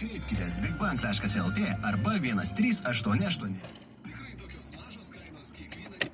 Kreipkitės bigbank.lt arba 1388. Tikrai tokios mažos kainos kiekvienai.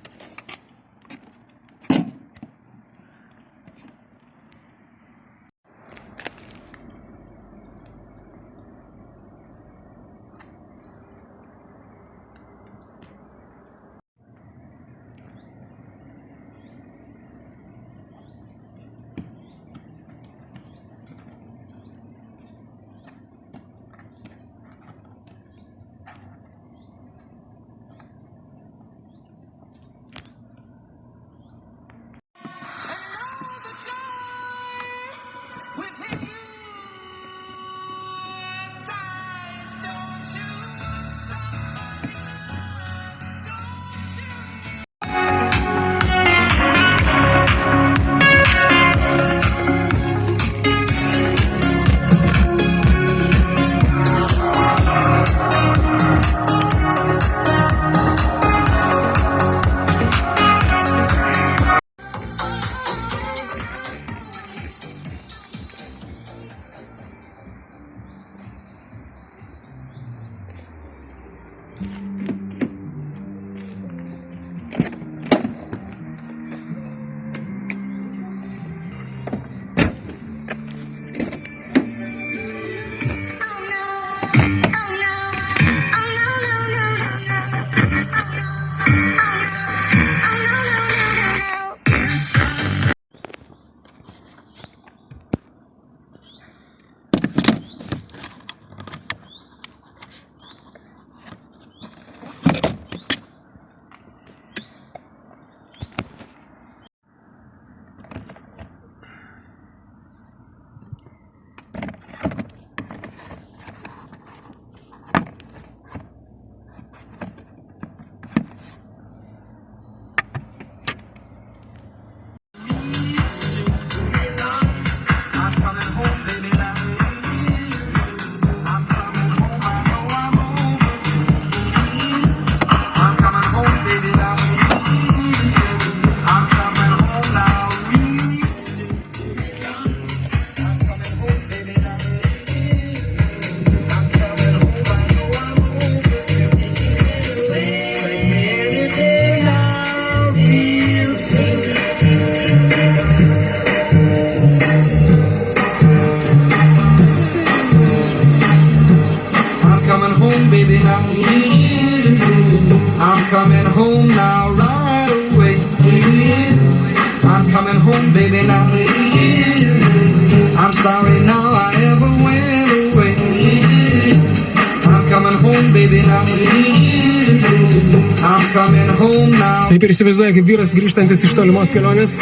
I'm coming home now right away. I'm coming home, baby, now. I'm sorry now I ever went away. I'm coming home, baby, now. I'm coming home now. Taip ir įsivaizduoja, kaip vyras grįžtantis iš tolimos kelionės.